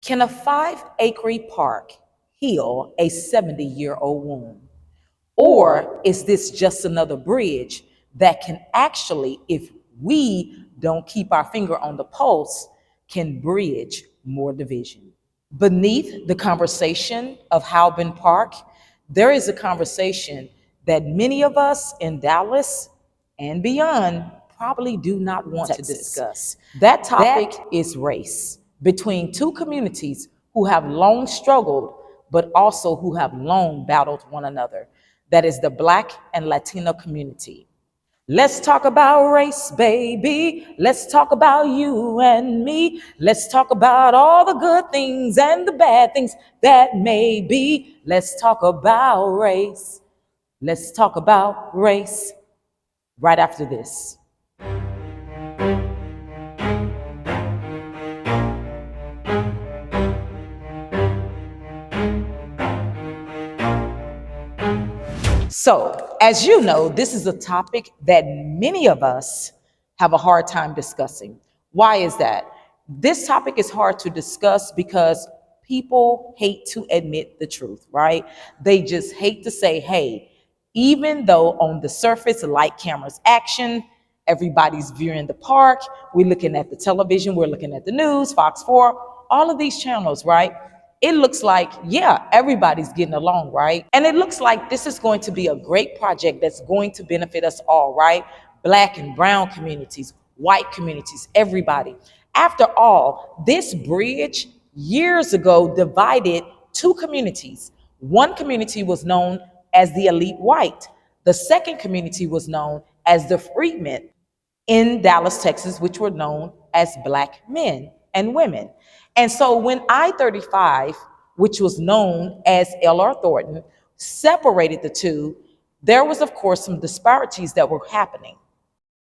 Can a 5-acre park heal a 70-year-old wound? Or is this just another bridge that can actually, if we don't keep our finger on the pulse, can bridge more division? Beneath the conversation of Halpern Park, there is a conversation that many of us in Dallas and beyond probably do not want to discuss. That topic is race between two communities who have long struggled, but also who have long battled one another. That is the Black and Latino community. Let's talk about race, baby. Let's talk about you and me. Let's talk about all the good things and the bad things that may be. Let's talk about race. Let's talk about race right after this. So, as you know, this is a topic that many of us have a hard time discussing. Why is that? This topic is hard to discuss because people hate to admit the truth, right? They just hate to say, hey, even though on the surface, light cameras action, everybody's viewing the park, we're looking at the television, we're looking at the news, Fox 4, all of these channels, right? It looks like, yeah, everybody's getting along, right? And it looks like this is going to be a great project that's going to benefit us all, right? Black and brown communities, white communities, everybody. After all, this bridge years ago divided two communities. One community was known as the elite white. The second community was known as the freedmen in Dallas, Texas, which were known as Black men and women. And so when I 35, which was known as L.R. Thornton, separated the two, there was, of course, some disparities that were happening.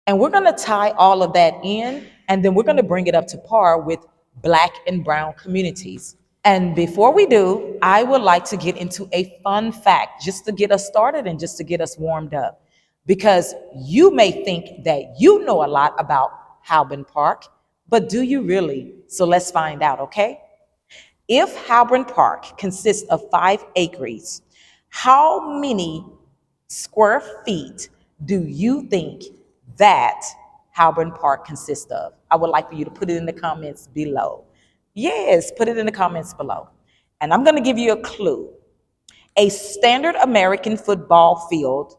And we're going to tie all of that in, and then we're going to bring it up to par with Black and brown communities. And before we do, I would like to get into a fun fact just to get us started and just to get us warmed up. Because you may think that you know a lot about Halpern Park, but do you really? So let's find out, okay? If Halpern Park consists of 5 acres, how many square feet do you think that Halpern Park consists of? I would like for you to put it in the comments below. Yes, put it in the comments below. And I'm going to give you a clue. A standard American football field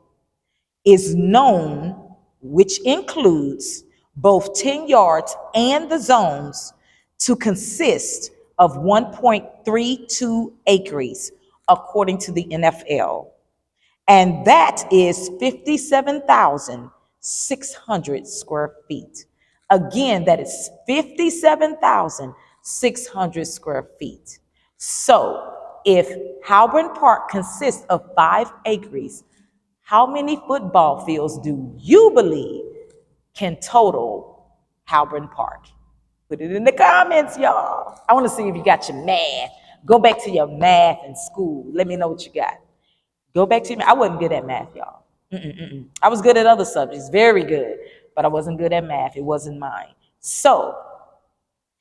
is known, which includes both 10 yards and the zones, to consist of 1.32 acres, according to the NFL. And that is 57,600 square feet. Again, that is 57,600 square feet. So if Halpern Park consists of 5 acres, how many football fields do you believe can total Halpern Park? Put it in the comments, y'all. I want to see if you got your math. Go back to your math in school. Let me know what you got. Go back to your math. I wasn't good at math, y'all. I was good at other subjects, very good, but I wasn't good at math. It wasn't mine. So,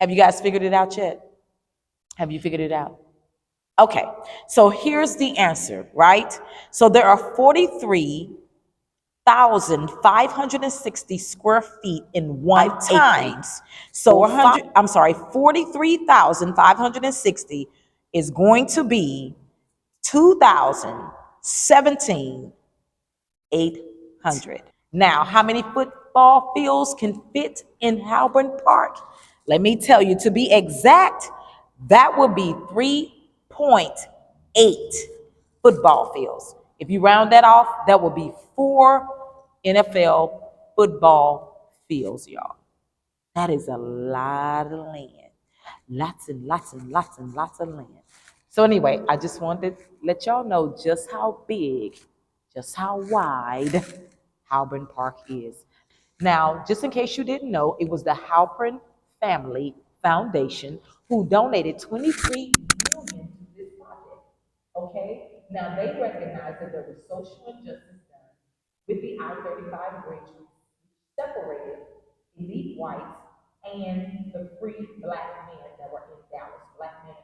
have you guys figured it out yet? Have you figured it out? Okay, so here's the answer, right? So there are 43,560 square feet in one times. So 43,560 is going to be 2,017,800. Now, how many football fields can fit in Halpern Park? Let me tell you, to be exact, that would be 3.8 football fields. If you round that off, that would be 4 NFL football fields, y'all. That is a lot of land. Lots and lots and lots and lots of land. So anyway, I just wanted to let y'all know just how big, just how wide Halpern Park is. Now, just in case you didn't know, it was the Halpern Family Foundation who donated $23 million to this project. Okay? Now, they recognize that there was social injustice done with the I-35 bridge, which separated elite whites and the free Black men that were in Dallas, Black men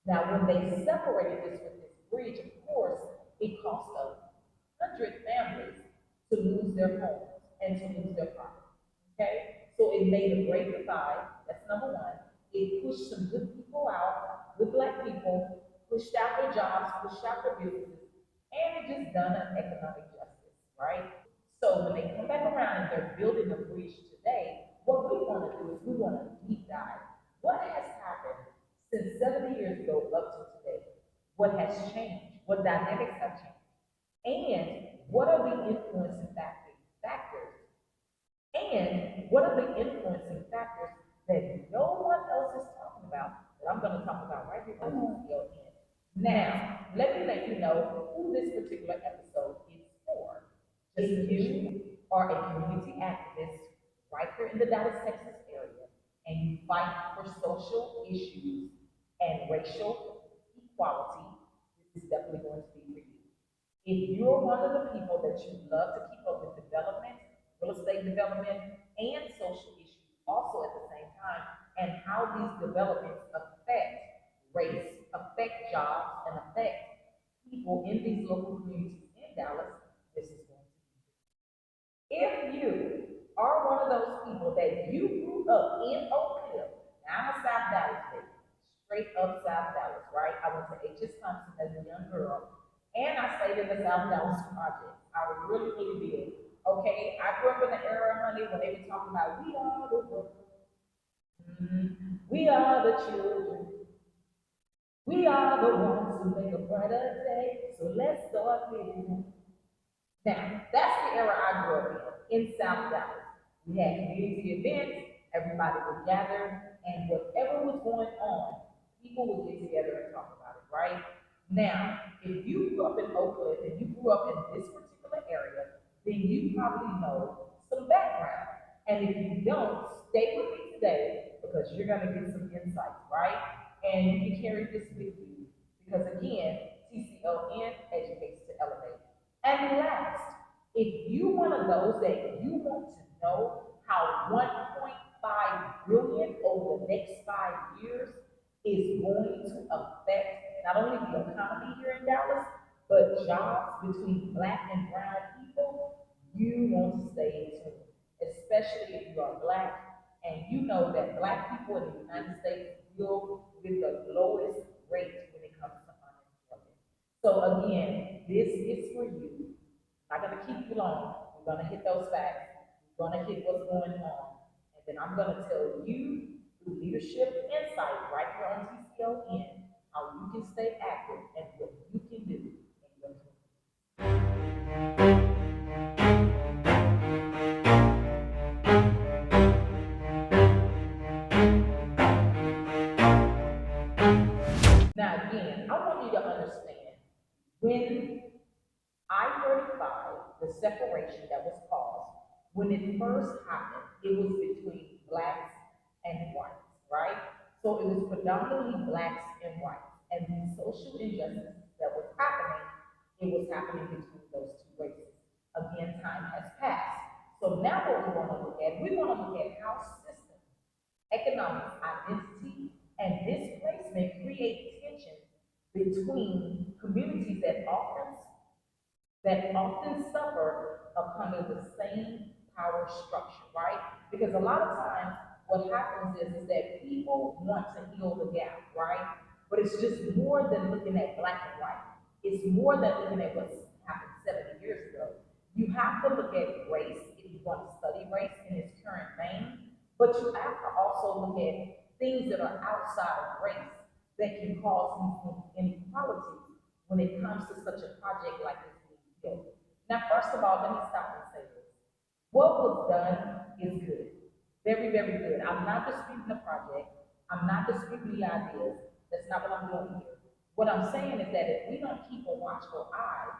Now, when they separated this with this bridge, of course, it cost 100 families to lose their homes and to lose their property. Okay? So it made a great divide. That's number one. It pushed some good people out, good black people, pushed out their jobs, pushed out their businesses, and it just done an economic justice, right? So when they come back around and they're building a bridge today, what we want to do is we want to deep dive. What has happened since 70 years ago up to today? What has changed? What dynamics have changed? And what are the influencing factors? And what are the influencing factors that no one else is talking about that I'm going to talk about right here on TCLN? Now, let you know who this particular episode is for. Just if you are a community activist right here in the Dallas, Texas area, and you fight for social issues and racial equality, this is definitely going to be for you. If you're one of the people that you love to keep up with development, real estate development, and social issues also at the same time, and how these developments affect race, affect jobs, and affect people in these local communities in Dallas, this is going to be. If you are one of those people that you grew up in Oak Cliff, now I'm a South Dallas baby, straight up South Dallas, right? I went to H.S. Thompson as a young girl, and I stayed in the South Dallas Project. I really, really did. Okay, I grew up in the era, honey, when they were talking about we are the world, we are the children, we are the ones who make a brighter day. So let's start living. Now, that's the era I grew up in South Dallas. We had community events, everybody would gather, and whatever was going on, people would get together and talk about it, right? Now, if you grew up in Oak Cliff and you grew up in this particular area, then you probably know some background. And if you don't, stay with me today because you're going to get some insights, right? And you can carry this with you because, again, TCLN educates to elevate. And last, if you one of those that you want to know how 1.5 billion over the next 5 years is going to affect not only the economy here in Dallas, but jobs between black and brown people, you want to stay in tune, especially if you are black and you know that black people in the United States deal with the lowest rate when it comes to unemployment. So again, this is for you. I'm not gonna keep you long. We're gonna hit those facts. We're gonna hit what's going on. And then I'm gonna tell you through leadership insight right here on TCLN how you can stay active and what you can do in your community. Now again, I want you to understand when I-35, the separation that was caused, when it first happened, it was between blacks and whites, right? So it was predominantly blacks and whites. And the social injustice that was happening, it was happening between those two races. Again, time has passed. So now what we want to look at, we want to look at how systems, economics, identity, and displacement create tension between communities that often suffer under the same power structure, right? Because a lot of times what happens is that people want to heal the gap, right? But it's just more than looking at black and white. It's more than looking at what's happened 70 years ago. You have to look at race if you want to study race in its current vein, but you have to also look at things that are outside of race that can cause inequalities when it comes to such a project like this being built. Now, first of all, let me stop and say this. What was done is good. Very, very good. I'm not disputing the project. I'm not disputing the ideas. That's not what I'm doing here. What I'm saying is that if we don't keep a watchful eye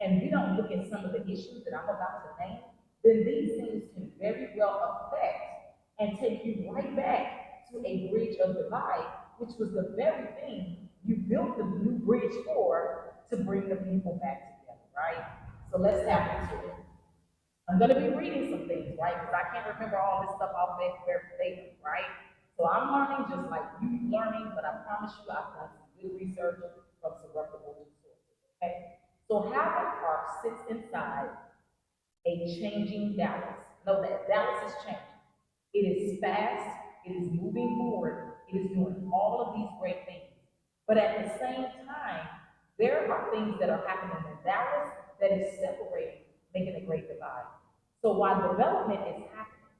and we don't look at some of the issues that I'm about to name, then these things can very well affect and take you right back to a bridge of divide, which was the very thing you built the new bridge for to bring the people back together, right? So let's tap into it. I'm going to be reading some things, right? Because I can't remember all this stuff off verbatim, right? So I'm learning just like you learning, but I promise you I've done some good research from some reputable sources. Okay, so Halperin Park sits inside a changing Dallas. Know that Dallas is changing. It is fast, it is moving forward, it is doing all of these great things. But at the same time, there are things that are happening in Dallas that is separating, making a great divide. So while development is happening,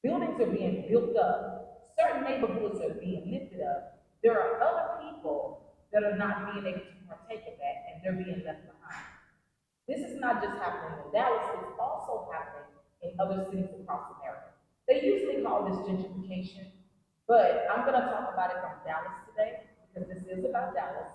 buildings are being built up, certain neighborhoods are being lifted up, there are other people that are not being able to partake of that and they're being left behind. This is not just happening in Dallas, it's also happening in other cities across America. They usually call this gentrification, but I'm going to talk about it from Dallas today because this is about Dallas.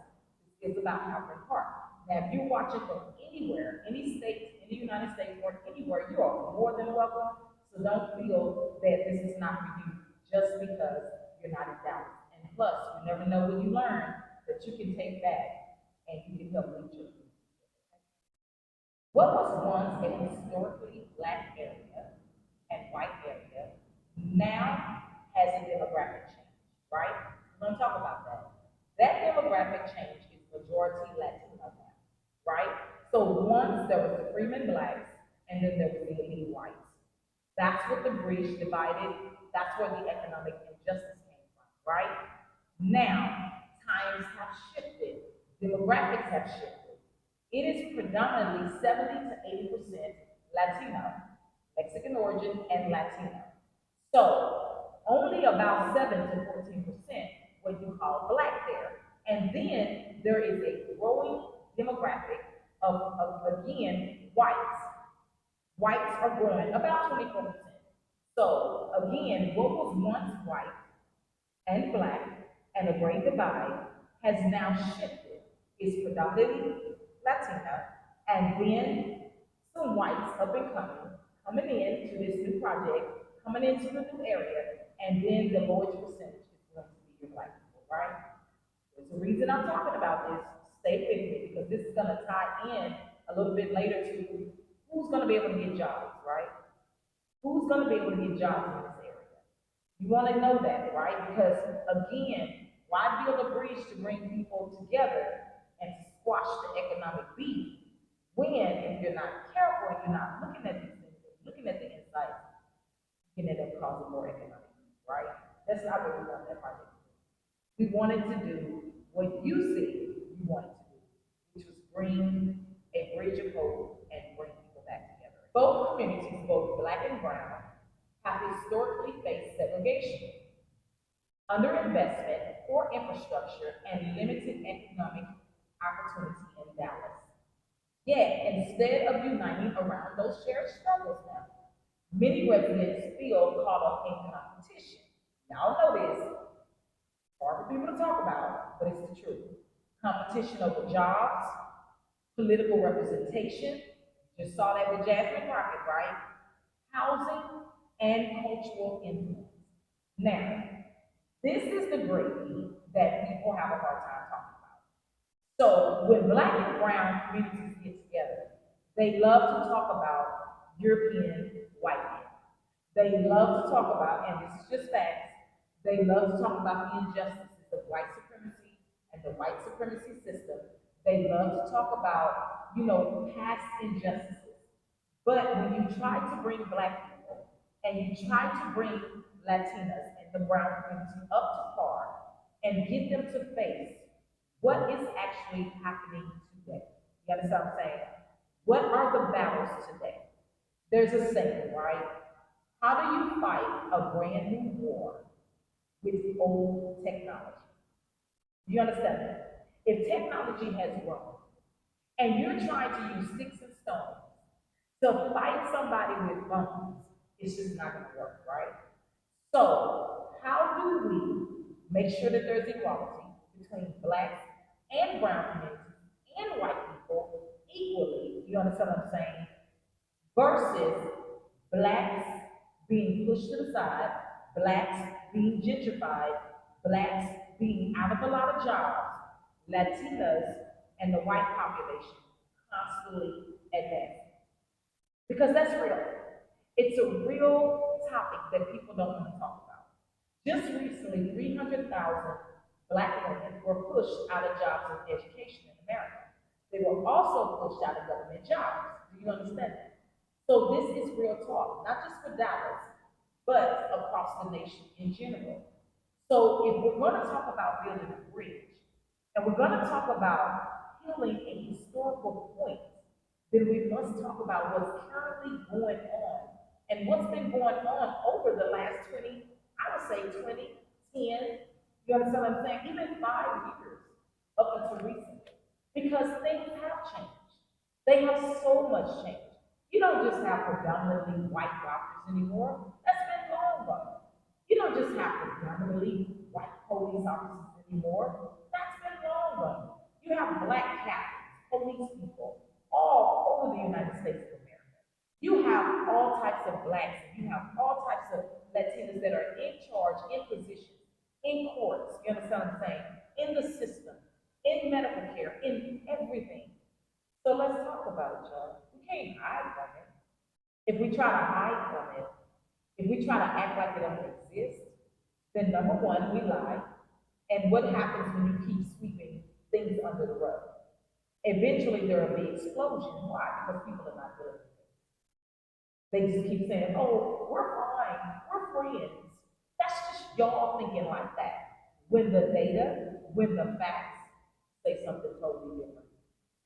This is about Halperin Park. Now, if you're watching from anywhere, any state in the United States or anywhere, you are more than welcome. So don't feel that this is not for you just because you're not in Dallas. And plus, you never know what you learn that you can take back and you can help lead your community. What was once a historically black area and white area now has a demographic change, right? We're going to talk about that. That demographic change is majority Latino now, right? So once there was the Freeman blacks and then there was the elite whites. That's what the bridge divided. That's where the economic injustice came from, right? Now, times have shifted. Demographics have shifted. It is predominantly 70 to 80% Latino, Mexican origin, and Latino. So only about 7 to 14% what you call black there. And then there is a growing demographic of again, whites. Whites are growing about 24%. So again, what was once white and black and a great divide has now shifted. It's predominantly Latina and then some whites up and coming into this new project, coming into the new area, and then the large percentage is going to be your black people, right? There's a reason I'm talking about this. Stay with me because this is going to tie in a little bit later to who's going to be able to get jobs, right? Who's going to be able to get jobs in this area? You want to know that, right? Because again, why build a bridge to bring people together and to squash the economic beef when, if you're not careful, you're not looking at these things, looking at the insights, you can end up causing more economic beef, right? That's not what we want that project to do. We wanted to do what you said you wanted to do, which was bring a bridge of hope and bring people back together. Both communities, both black and brown, have historically faced segregation, underinvestment, poor infrastructure, and limited economic opportunity in Dallas. Yet, instead of uniting around those shared struggles now, many residents feel caught up in competition. Y'all know this, hard for people to talk about, but it's the truth. Competition over jobs, political representation, just saw that with Jasmine Crockett, right? Housing, and cultural influence. Now, this is the gravy that people have a hard time talking about. So when black and brown communities get together, they love to talk about European white men. They love to talk about, and this is just facts, they love to talk about the injustices of white supremacy and the white supremacy system. They love to talk about, past injustices. But when you try to bring black people and you try to bring Latinas and the brown community up to par and get them to face what is actually happening today. You understand what I'm saying? What are the battles today? There's a saying, right? How do you fight a brand new war with old technology? Do you understand that? If technology has grown and you're trying to use sticks and stones to fight somebody with guns, it's just not going to work, right? So, how do we make sure that there's equality between blacks and brown communities and white people equally? You understand what I'm saying? Versus blacks being pushed to the side, blacks being gentrified, blacks being out of a lot of jobs, Latinas and the white population constantly advancing. Because that's real. It's a real topic that people don't want to talk about. Just recently, 300,000 Black women were pushed out of jobs and education in America. They were also pushed out of government jobs. Do you understand that? So this is real talk, not just for Dallas, but across the nation in general. So if we're going to talk about building a bridge, and we're going to talk about healing a historical point, then we must talk about what's currently going on and what's been going on over the last 20, I would say 20, 10, you understand what I'm saying? Even 5 years up until recently. Because things have changed. They have so much changed. You don't just have predominantly white doctors anymore. That's been long gone. You don't just have predominantly white police officers anymore. That's been long gone. You have black captains, police people, all over the United States of America. You have all types of blacks, and you have all types of Latinos that are in charge, in positions, in courts, you understand what I'm saying? In the system, in medical care, in everything. So let's talk about it, y'all. We can't hide from it. If we try to hide from it, if we try to act like it don't exist, then number one, we lie. And what happens when you keep sweeping things under the rug? Eventually there will be explosion. Why? Because people are not doing it. They just keep saying, oh, we're fine, we're friends. That's just y'all thinking like that. When the data, when the facts say something totally different.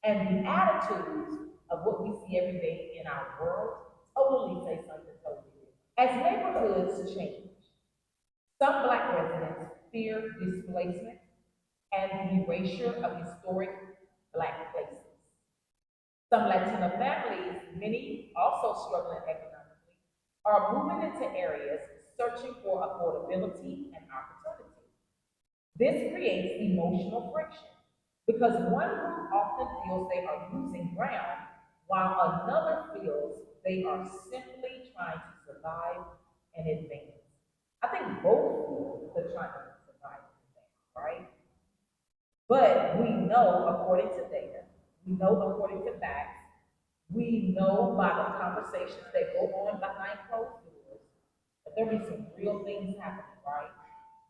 And the attitudes of what we see every day in our world totally say something totally different. As neighborhoods change, some black residents fear displacement and the erasure of historic black places. Some Latino families, many also struggling economically, are moving into areas searching for affordability and opportunity. This creates emotional friction because one group often feels they are losing ground while another feels they are simply trying to survive and advance. I think both feel they're trying to survive and advance, right? But we know, according to data, we know, according to facts, we know by the conversations that go on behind closed doors that there be some real things happening, right?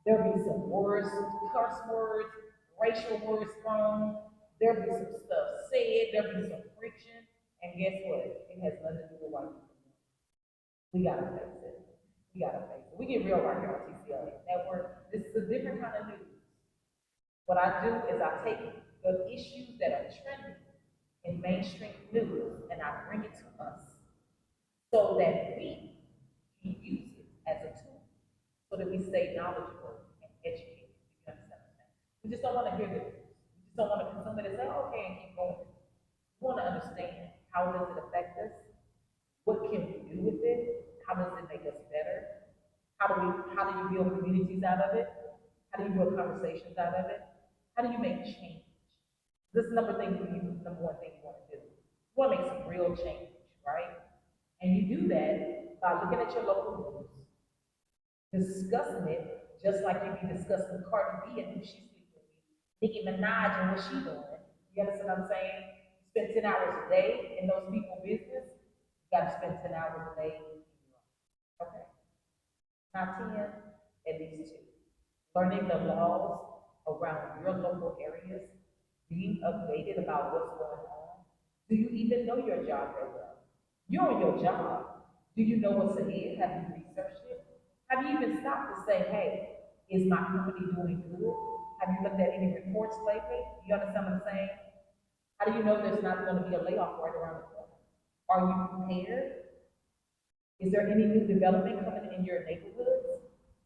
There be some words, curse words, racial words thrown. There be some stuff said. There be some friction. And guess what? It has nothing to do with white people. We gotta face it. We gotta face it. We get real right here on TCLN Network. This is a different kind of news. What I do is I take the issues that are trending in mainstream news and I bring it to us so that we can use it as a tool so that we stay knowledgeable and educated. You understand what I'm saying? We just don't want to hear the news. We just don't want to consume it and say, okay, and keep going. We want to understand how does it affect us? What can we do with it? How does it make us better? How do you build communities out of it? How do you build conversations out of it? How do you make change? This is number thing for you, number one thing you want to do. You want to make some real change, right? And you do that by looking at your local news, discussing it, just like you be discussing Cardi B and who she's sleeping with, Nicki Minaj and what she's doing. You understand what I'm saying? You spend 10 hours a day in those people's business, you got to spend 10 hours a day in your own. Okay? Not 10, at least 2. Learning the laws around your local areas, being updated about what's going on. Do you even know your job that well? You're on your job. Do you know what's ahead? Have you researched it? Have you even stopped to say, hey, is my company doing good? Have you looked at any reports lately? You understand what I'm saying? How do you know there's not going to be a layoff right around the corner? Are you prepared? Is there any new development coming in your neighborhoods?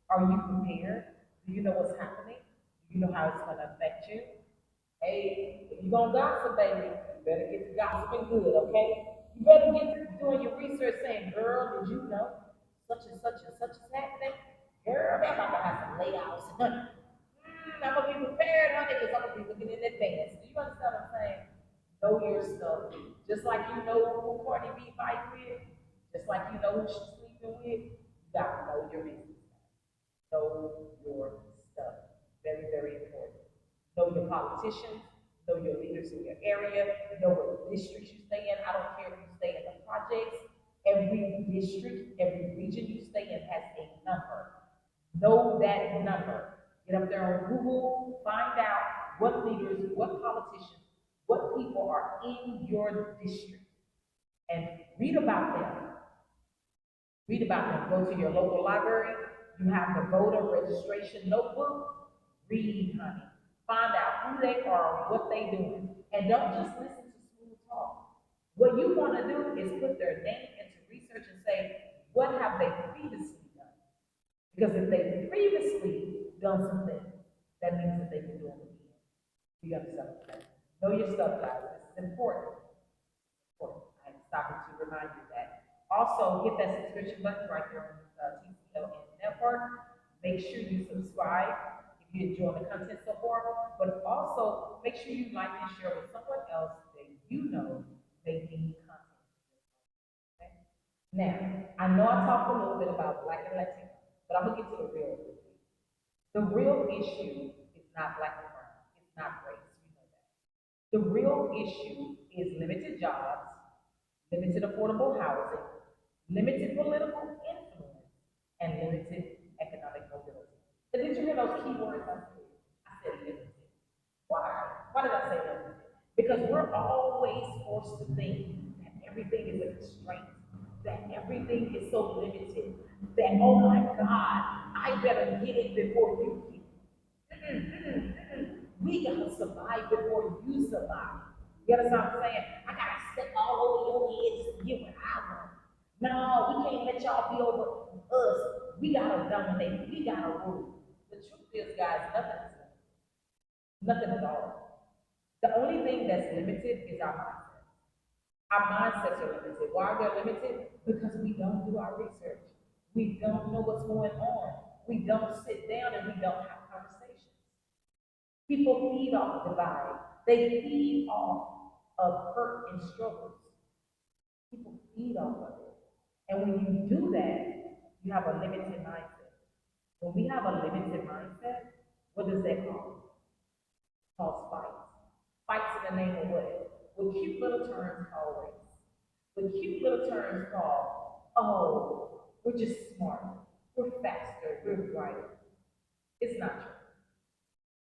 Are you prepared? Do you know what's happening? Do you know how it's going to affect you? Hey, if you're going to gossip, baby, you better get to gossiping good, okay? You better get to doing your research saying, girl, did you know such and such and such is happening? Girl, they're about to have some layoffs. I'm going to be prepared, honey, because I'm going to be looking in advance. Do you understand what I'm saying? Know your stuff. Just like you know who Cardi B fight with, just like you know who she's sleeping with, you got to know your business. Know your stuff. Very, very important. Know your politicians, know your leaders in your area, know what districts you stay in. I don't care if you stay in the projects. Every district, every region you stay in has a number. Know that number. Get up there on Google, find out what leaders, what politicians, what people are in your district, and read about them. Read about them. Go to your local library. You have the voter registration notebook. Read, honey. Find out who they are, what they doing, and don't just listen to smooth talk. What you want to do is put their name into research and say, what have they previously done? Because if they previously done something, that means that they can do it again. You understand what I'm saying? Know your stuff, guys. This is important. I'm stopping to remind you that. Also, hit that subscription button right there on the TCLN network. Make sure you subscribe if you enjoy the content so far, but also make sure you like and share with someone else that you know they need content. Okay? Now, I know I talked a little bit about Black and Latino, but I'm gonna get to the real issue. The real issue is not Black and brown. It's not race. You know that. The real issue is limited jobs, limited affordable housing, limited political influence, and limited economic mobility. And did you hear those key words I said? I said limited. Why? Why did I say limited? Because we're always forced to think that everything is a constraint, that everything is so limited, that, oh my God, I better get it before you get it. We gotta survive before you survive. You understand what I'm saying? I gotta step all over your head just to get what I want. No, we can't let y'all be over us. We gotta dominate. We gotta rule. The truth is, guys, nothing is limited. Nothing at all. The only thing that's limited is our mindset. Our mindsets are limited. Why are they limited? Because we don't do our research. We don't know what's going on. We don't sit down and we don't have conversations. People feed off divide. They feed off of hurt and struggles. People feed off of it. And when you do that, you have a limited mindset. When we have a limited mindset, what does that cause? It calls fights. Fights in the name of what? With cute little terms called race. With cute little terms called, oh, we're just smarter, we're faster, we're brighter. It's not true.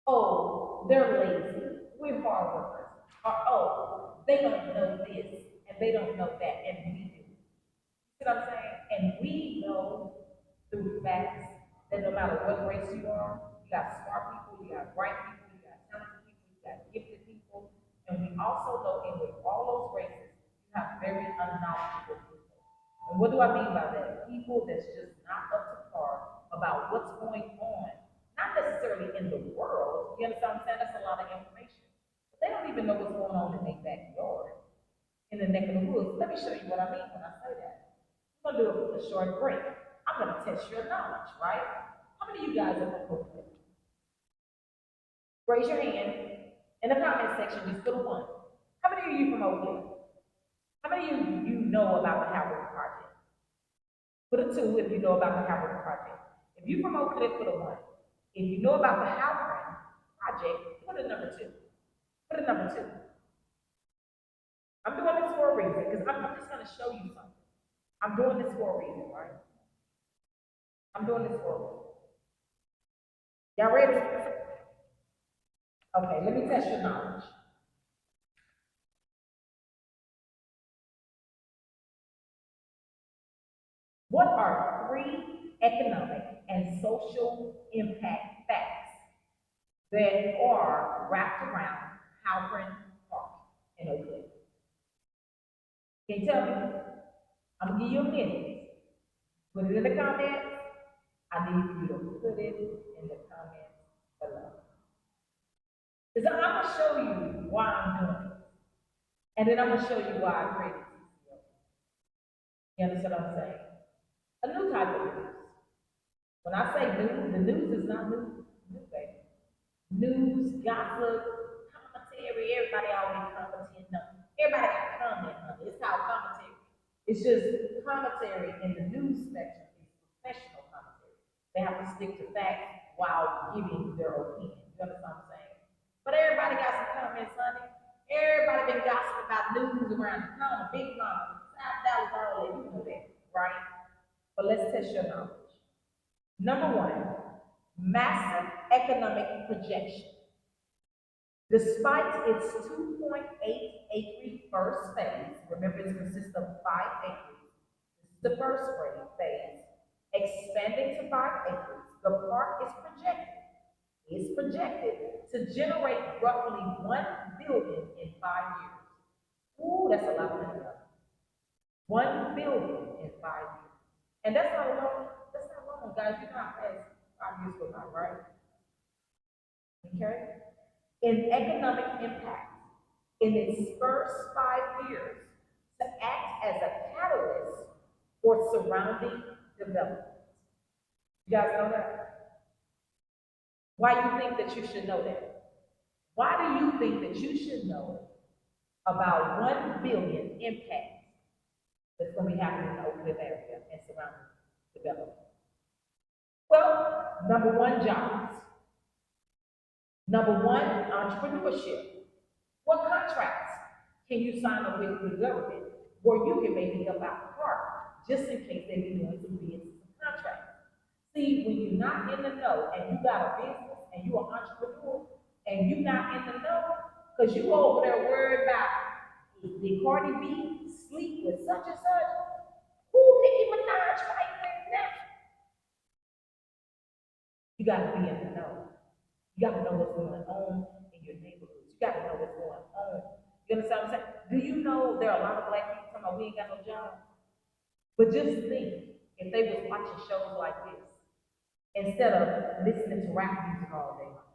Oh, they're lazy, we're hard workers. Or, oh, they don't know this and they don't know that, and we do. See what I'm saying? And we know through facts that no matter what race you are, you got smart people, you got bright people, you got talented people, you got gifted people, and we also know in with all those races, you have very unknowledgeable people. And what do I mean by that? People that's just not up to par about what's going on, not necessarily in the world. You understand what I'm saying? That's a lot of information. But they don't even know what's going on in their backyard, in the neck of the woods. Let me show you what I mean when I say that. I'm gonna do a short break. I'm gonna test your knowledge, right? How many of you guys are from Oakland? Raise your hand in the comment section, just put a one. How many of you from Oakland? How many of you know about the Halperin Project? Put a two if you know about the Halperin Project. If you from Oakland, put a one. If you know about the Halperin Project, put a number two. Put a number two. I'm doing this for a reason because I'm just going to show you something. I'm doing this for a reason, right? I'm doing this for a reason. Y'all ready? Okay, let me test your knowledge. What are three economic and social impact facts that are wrapped around Halperin Park in Oakland? Can you tell me? I'm gonna give you a minute. Put it in the comments. I need you to put it in the comments below. Because I'm gonna show you why I'm doing it. And then I'm gonna show you why I created TCLN. You understand what I'm saying? A new type of news. When I say news, the news is not news, baby. News, gossip, commentary, everybody always commenting. No, everybody got comment on it. It's called commentary. It's just commentary in the news section is professional commentary. They have to stick to facts while giving their opinion. You understand what I'm saying? But everybody got some comments, honey. Everybody been gossiping about news around the corner, big mama, South Dallas, all that. You know that, right? But let's test your knowledge. Number one, massive economic projection. Despite its 2.8 acre first phase, remember it consists of 5 acres. This is the first phase. Expanding to 5 acres, the park is projected to generate roughly 1 billion in 5 years. Ooh, that's a lot of money. 1 billion in 5 years. And that's not long, guys. You know how fast 5 years go by, right? Okay? In economic impact, in its first 5 years, to act as a catalyst for surrounding development. You guys know that? Why do you think that you should know that? Why do you think that you should know about 1 billion impact that's going to be happening in the Oak Cliff area and surrounding development? Well, number one, jobs. Number one, entrepreneurship. What contracts can you sign up with the government where you can maybe help out the park just in case they be doing some bids and some contracts? See, when you're not in the know and you got a business and you're an entrepreneur and you're not in the know, because you over there worried about the Cardi B sleep with such and such, who Nicki Minaj fight with now? You got to be in the know. You got to know what's going on in your neighborhoods. You got to know what's going on. You understand what I'm saying? Do you know there are a lot of black people talking about we ain't got no job? But just think, if they was watching shows like this, instead of listening to rap music all day long,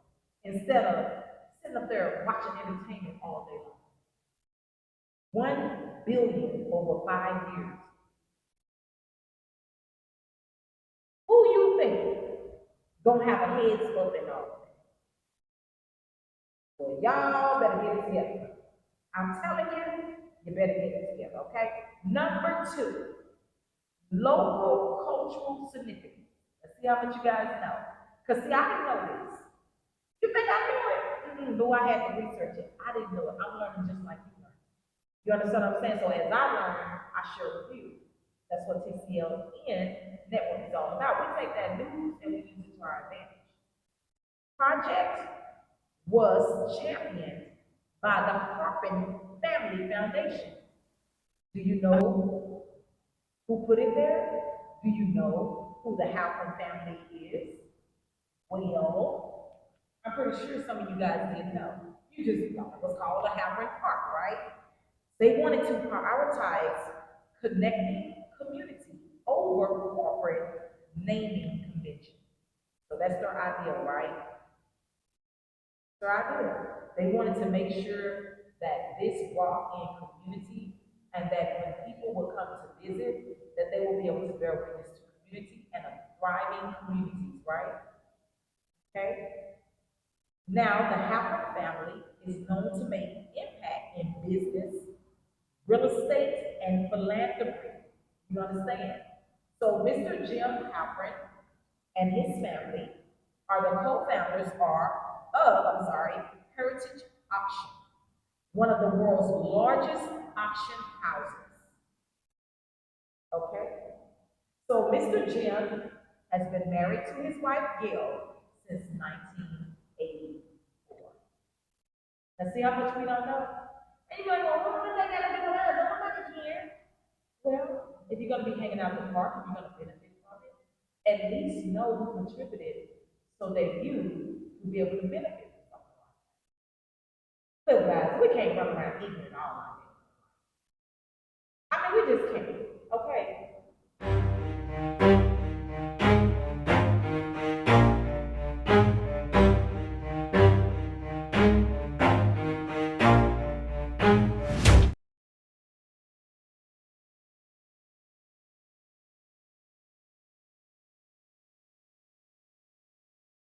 instead of sitting up there watching entertainment all day long. 1 billion over 5 years. Who you think gonna have a head up in all that? Well, y'all better get it together. I'm telling you, you better get it together, okay? Number two, local cultural significance. Let's see how much you guys know. Because, see, I didn't know this. You think I knew it? Though I had to research it. I didn't know it. I'm learning just like you learn. You understand what I'm saying? So as I learn, I share with you. That's what TCLN network is all about. We take that news and we use it to our advantage. Project was championed by the Halperin Family Foundation. Do you know who put it there? Do you know who the Halperin family is? Well, I'm pretty sure some of you guys didn't know. You just thought it was called a Halperin Park, right? They wanted to prioritize connecting community over corporate naming convention. So that's their ideal, right? Their ideal. They wanted to make sure that this brought in community and that when people will come to visit, that they will be able to bear witness to community and a thriving communities, right? Okay? Now, the Howard family is known to make impact in business, real estate, and philanthropy. You understand? So Mr. Jim Halperin and his family are the co-founders Heritage Auction, one of the world's largest auction houses. Okay? So Mr. Jim has been married to his wife Gail since 1984. Let's see how much we don't know. And you're like, well, what does that got to do with us? Nobody care. Well, if you're going to be hanging out in the park, you're going to benefit from it. At least know who contributed so that you will be able to benefit from something like that. Look, guys, we can't run around ignorant all